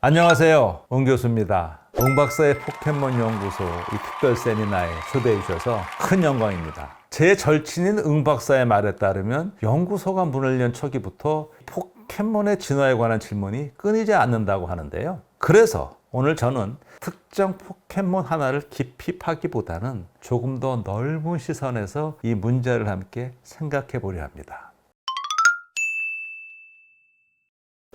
안녕하세요, 응 교수입니다. 응 박사의 포켓몬 연구소 이 특별 세미나에 초대해 주셔서 큰 영광입니다. 제 절친인 응 박사의 말에 따르면 연구소가 문을 연 초기부터 포켓몬의 진화에 관한 질문이 끊이지 않는다고 하는데요. 그래서 오늘 저는 특정 포켓몬 하나를 깊이 파기보다는 조금 더 넓은 시선에서 이 문제를 함께 생각해 보려 합니다.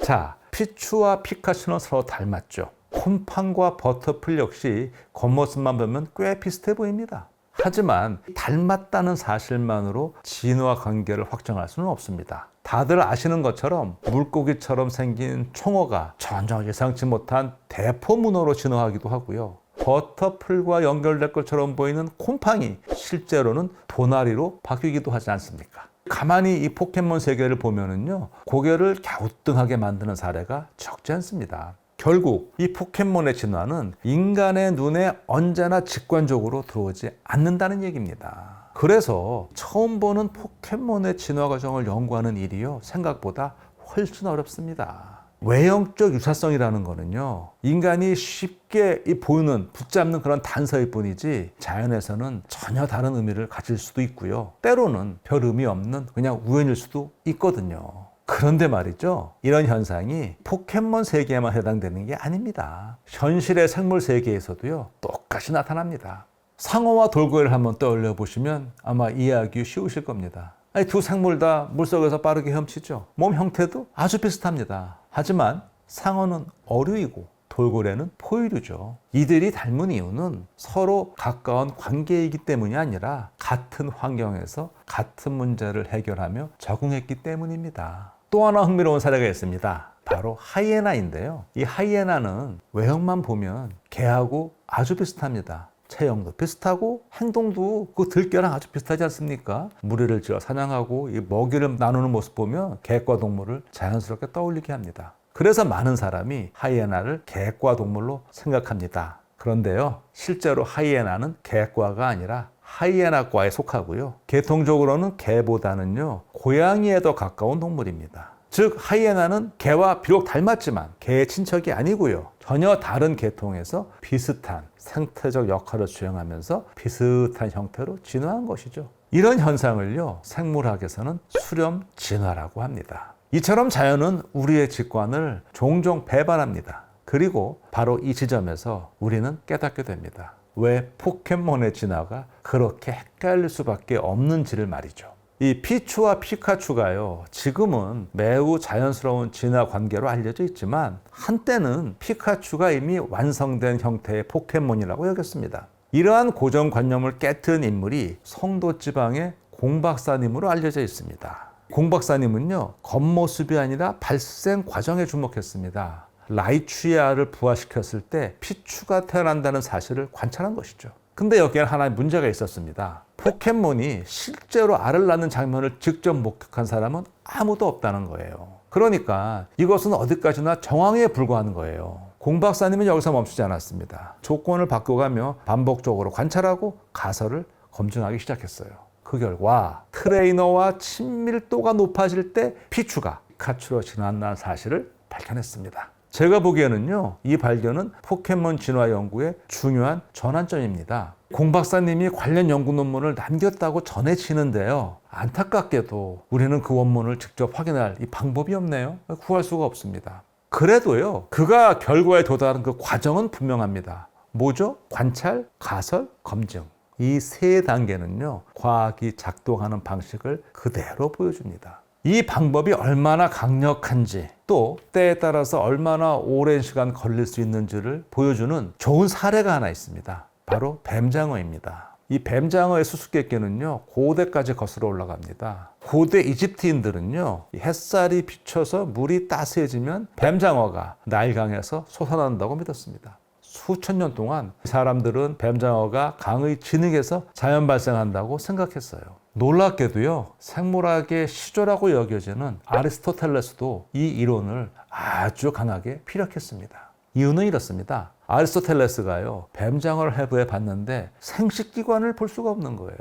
자, 피추와 피카츄는 서로 닮았죠. 콤팡과 버터풀 역시 겉모습만 보면 꽤 비슷해 보입니다. 하지만 닮았다는 사실만으로 진화 관계를 확정할 수는 없습니다. 다들 아시는 것처럼 물고기처럼 생긴 청어가 전혀 예상치 못한 대포문어로 진화하기도 하고요. 버터풀과 연결될 것처럼 보이는 콤팡이 실제로는 도나리로 바뀌기도 하지 않습니까? 가만히 이 포켓몬 세계를 보면은요, 고개를 갸우뚱하게 만드는 사례가 적지 않습니다. 결국 이 포켓몬의 진화는 인간의 눈에 언제나 직관적으로 들어오지 않는다는 얘기입니다. 그래서 처음 보는 포켓몬의 진화 과정을 연구하는 일이요, 생각보다 훨씬 어렵습니다. 외형적 유사성이라는 거는요, 인간이 쉽게 보이는, 붙잡는 그런 단서일 뿐이지 자연에서는 전혀 다른 의미를 가질 수도 있고요. 때로는 별 의미 없는 그냥 우연일 수도 있거든요. 그런데 말이죠, 이런 현상이 포켓몬 세계에만 해당되는 게 아닙니다. 현실의 생물 세계에서도요, 똑같이 나타납니다. 상어와 돌고래를 한번 떠올려 보시면 아마 이해하기 쉬우실 겁니다. 두 생물 다 물속에서 빠르게 헤엄치죠. 몸 형태도 아주 비슷합니다. 하지만 상어는 어류이고 돌고래는 포유류죠. 이들이 닮은 이유는 서로 가까운 관계이기 때문이 아니라 같은 환경에서 같은 문제를 해결하며 적응했기 때문입니다. 또 하나 흥미로운 사례가 있습니다. 바로 하이에나인데요. 이 하이에나는 외형만 보면 개하고 아주 비슷합니다. 체형도 비슷하고 행동도 그 들개랑 아주 비슷하지 않습니까? 무리를 지어 사냥하고 이 먹이를 나누는 모습 보면 개과 동물을 자연스럽게 떠올리게 합니다. 그래서 많은 사람이 하이에나를 개과 동물로 생각합니다. 그런데요, 실제로 하이에나는 개과가 아니라 하이에나과에 속하고요, 계통적으로는 개보다는요 고양이에 더 가까운 동물입니다. 즉 하이에나는 개와 비록 닮았지만 개의 친척이 아니고요, 전혀 다른 계통에서 비슷한 생태적 역할을 수행하면서 비슷한 형태로 진화한 것이죠. 이런 현상을요, 생물학에서는 수렴 진화라고 합니다. 이처럼 자연은 우리의 직관을 종종 배반합니다. 그리고 바로 이 지점에서 우리는 깨닫게 됩니다. 왜 포켓몬의 진화가 그렇게 헷갈릴 수밖에 없는지를 말이죠. 이 피추와 피카츄가요, 지금은 매우 자연스러운 진화 관계로 알려져 있지만 한때는 피카츄가 이미 완성된 형태의 포켓몬이라고 여겼습니다. 이러한 고정관념을 깨트린 인물이 송도 지방의 공 박사님으로 알려져 있습니다. 공 박사님은요, 겉모습이 아니라 발생 과정에 주목했습니다. 라이츄야를 부화시켰을 때 피추가 태어난다는 사실을 관찰한 것이죠. 근데 여기에는 하나의 문제가 있었습니다. 포켓몬이 실제로 알을 낳는 장면을 직접 목격한 사람은 아무도 없다는 거예요. 그러니까 이것은 어디까지나 정황에 불과한 거예요. 공 박사님은 여기서 멈추지 않았습니다. 조건을 바꿔가며 반복적으로 관찰하고 가설을 검증하기 시작했어요. 그 결과 트레이너와 친밀도가 높아질 때 피추가 피카츄로 진화한다는 사실을 발견했습니다. 제가 보기에는요, 이 발견은 포켓몬 진화 연구의 중요한 전환점입니다. 공 박사님이 관련 연구 논문을 남겼다고 전해지는데요, 안타깝게도 우리는 그 원문을 직접 확인할 이 방법이 없네요. 구할 수가 없습니다. 그래도요, 그가 결과에 도달한 그 과정은 분명합니다. 뭐죠? 관찰, 가설, 검증. 이 세 단계는요, 과학이 작동하는 방식을 그대로 보여줍니다. 이 방법이 얼마나 강력한지, 또 때에 따라서 얼마나 오랜 시간 걸릴 수 있는지를 보여주는 좋은 사례가 하나 있습니다. 바로 뱀장어입니다. 이 뱀장어의 수수께끼는요, 고대까지 거슬러 올라갑니다. 고대 이집트인들은요, 햇살이 비쳐서 물이 따스해지면 뱀장어가 나일강에서 솟아난다고 믿었습니다. 수천 년 동안 사람들은 뱀장어가 강의 진흙에서 자연 발생한다고 생각했어요. 놀랍게도요, 생물학의 시조라고 여겨지는 아리스토텔레스도 이 이론을 아주 강하게 피력했습니다. 이유는 이렇습니다. 아리스토텔레스가요, 뱀장어를 해부해 봤는데 생식기관을 볼 수가 없는 거예요.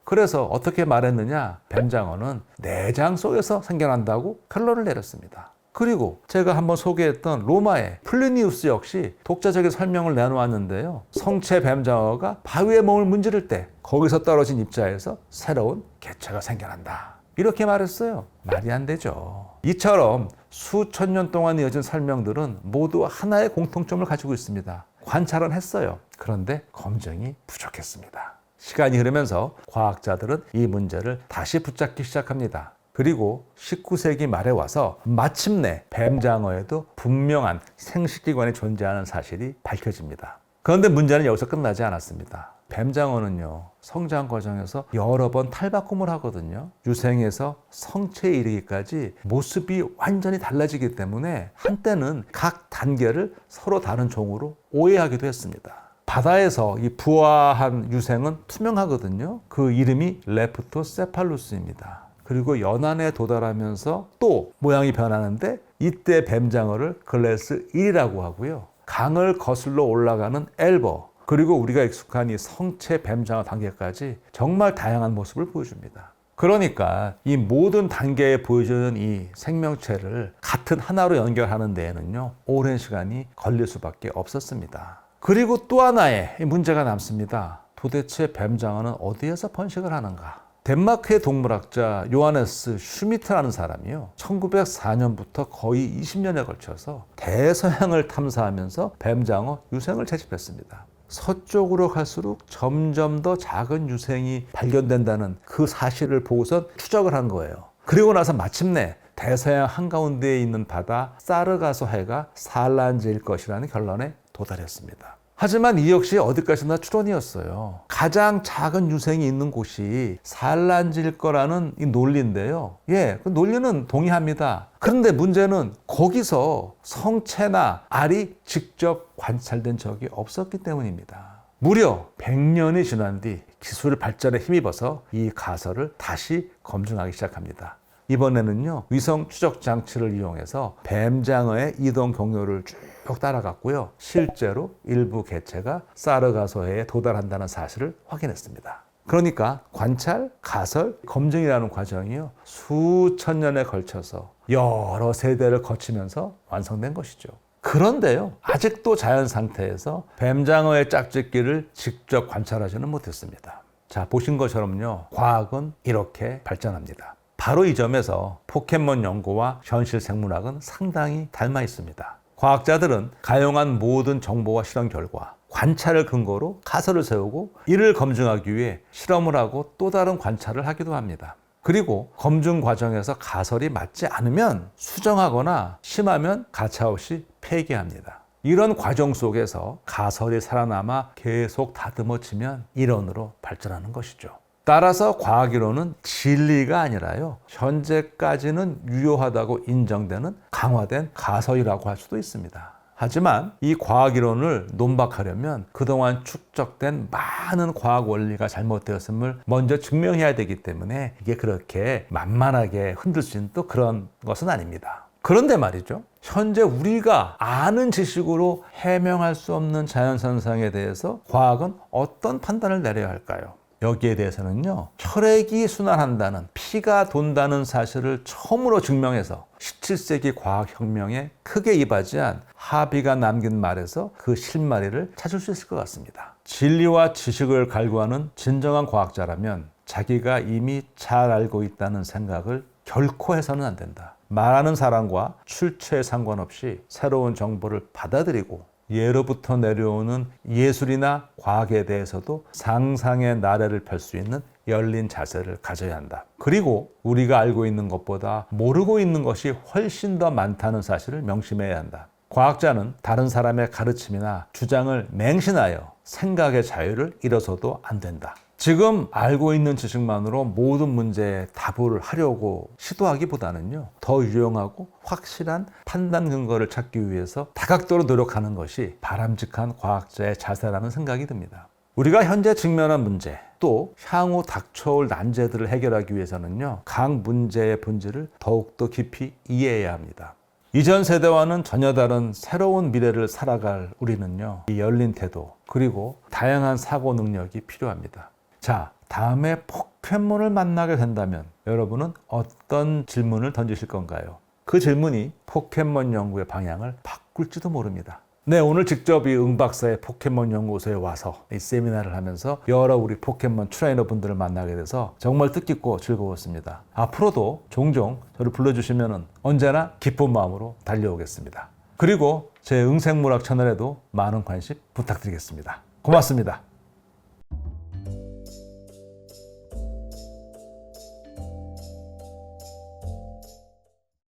그래서 어떻게 말했느냐, 뱀장어는 내장 속에서 생겨난다고 결론을 내렸습니다. 그리고 제가 한번 소개했던 로마의 플리니우스 역시 독자적인 설명을 내놓았는데요. 성체 뱀장어가 바위에 몸을 문지를 때 거기서 떨어진 입자에서 새로운 개체가 생겨난다. 이렇게 말했어요. 말이 안 되죠. 이처럼 수천 년 동안 이어진 설명들은 모두 하나의 공통점을 가지고 있습니다. 관찰은 했어요. 그런데 검증이 부족했습니다. 시간이 흐르면서 과학자들은 이 문제를 다시 붙잡기 시작합니다. 그리고 19세기 말에 와서 마침내 뱀장어에도 분명한 생식기관이 존재하는 사실이 밝혀집니다. 그런데 문제는 여기서 끝나지 않았습니다. 뱀장어는요, 성장 과정에서 여러 번 탈바꿈을 하거든요. 유생에서 성체에 이르기까지 모습이 완전히 달라지기 때문에 한때는 각 단계를 서로 다른 종으로 오해하기도 했습니다. 바다에서 이 부화한 유생은 투명하거든요. 그 이름이 레프토세팔루스입니다. 그리고 연안에 도달하면서 또 모양이 변하는데 이때 뱀장어를 클래스 1이라고 하고요. 강을 거슬러 올라가는 엘버, 그리고 우리가 익숙한 이 성체 뱀장어 단계까지 정말 다양한 모습을 보여줍니다. 그러니까 이 모든 단계에 보여주는 이 생명체를 같은 하나로 연결하는 데에는요, 오랜 시간이 걸릴 수밖에 없었습니다. 그리고 또 하나의 문제가 남습니다. 도대체 뱀장어는 어디에서 번식을 하는가? 덴마크의 동물학자 요하네스 슈미트라는 사람이요, 1904년부터 거의 20년에 걸쳐서 대서양을 탐사하면서 뱀장어 유생을 채집했습니다. 서쪽으로 갈수록 점점 더 작은 유생이 발견된다는 그 사실을 보고선 추적을 한 거예요. 그리고 나서 마침내 대서양 한가운데에 있는 바다 사르가소 해가 산란지일 것이라는 결론에 도달했습니다. 하지만 이 역시 어디까지나 추론이었어요. 가장 작은 유생이 있는 곳이 산란지일 거라는 이 논리인데요. 그 논리는 동의합니다. 그런데 문제는 거기서 성체나 알이 직접 관찰된 적이 없었기 때문입니다. 무려 100년이 지난 뒤 기술 발전에 힘입어서 이 가설을 다시 검증하기 시작합니다. 이번에는요, 위성 추적 장치를 이용해서 뱀장어의 이동 경로를 쭉 따라갔고요, 실제로 일부 개체가 사르가소해에 도달한다는 사실을 확인했습니다. 그러니까 관찰, 가설, 검증이라는 과정이요, 수천 년에 걸쳐서 여러 세대를 거치면서 완성된 것이죠. 그런데요, 아직도 자연 상태에서 뱀장어의 짝짓기를 직접 관찰하지는 못했습니다. 자, 보신 것처럼요, 과학은 이렇게 발전합니다. 바로 이 점에서 포켓몬 연구와 현실 생물학은 상당히 닮아 있습니다. 과학자들은 가용한 모든 정보와 실험 결과, 관찰을 근거로 가설을 세우고 이를 검증하기 위해 실험을 하고 또 다른 관찰을 하기도 합니다. 그리고 검증 과정에서 가설이 맞지 않으면 수정하거나 심하면 가차없이 폐기합니다. 이런 과정 속에서 가설이 살아남아 계속 다듬어지면 이론으로 발전하는 것이죠. 따라서 과학이론은 진리가 아니라요, 현재까지는 유효하다고 인정되는 강화된 가설이라고 할 수도 있습니다. 하지만 이 과학이론을 논박하려면 그동안 축적된 많은 과학 원리가 잘못되었음을 먼저 증명해야 되기 때문에 이게 그렇게 만만하게 흔들 수 있는 또 그런 것은 아닙니다. 그런데 말이죠, 현재 우리가 아는 지식으로 해명할 수 없는 자연현상에 대해서 과학은 어떤 판단을 내려야 할까요? 여기에 대해서는요, 혈액이 순환한다는, 피가 돈다는 사실을 처음으로 증명해서 17세기 과학혁명에 크게 이바지한 하비가 남긴 말에서 그 실마리를 찾을 수 있을 것 같습니다. 진리와 지식을 갈구하는 진정한 과학자라면 자기가 이미 잘 알고 있다는 생각을 결코 해서는 안 된다. 말하는 사람과 출처에 상관없이 새로운 정보를 받아들이고 예로부터 내려오는 예술이나 과학에 대해서도 상상의 나래를 펼 수 있는 열린 자세를 가져야 한다. 그리고 우리가 알고 있는 것보다 모르고 있는 것이 훨씬 더 많다는 사실을 명심해야 한다. 과학자는 다른 사람의 가르침이나 주장을 맹신하여 생각의 자유를 잃어서도 안 된다. 지금 알고 있는 지식만으로 모든 문제에 답을 하려고 시도하기보다는요, 더 유용하고 확실한 판단 근거를 찾기 위해서 다각도로 노력하는 것이 바람직한 과학자의 자세라는 생각이 듭니다. 우리가 현재 직면한 문제, 또 향후 닥쳐올 난제들을 해결하기 위해서는요, 각 문제의 본질을 더욱더 깊이 이해해야 합니다. 이전 세대와는 전혀 다른 새로운 미래를 살아갈 우리는요, 이 열린 태도, 그리고 다양한 사고 능력이 필요합니다. 자, 다음에 포켓몬을 만나게 된다면 여러분은 어떤 질문을 던지실 건가요? 그 질문이 포켓몬 연구의 방향을 바꿀지도 모릅니다. 네, 오늘 직접 이 응박사의 포켓몬 연구소에 와서 이 세미나를 하면서 여러 우리 포켓몬 트레이너 분들을 만나게 돼서 정말 뜻깊고 즐거웠습니다. 앞으로도 종종 저를 불러주시면 언제나 기쁜 마음으로 달려오겠습니다. 그리고 제 응생물학 채널에도 많은 관심 부탁드리겠습니다. 고맙습니다.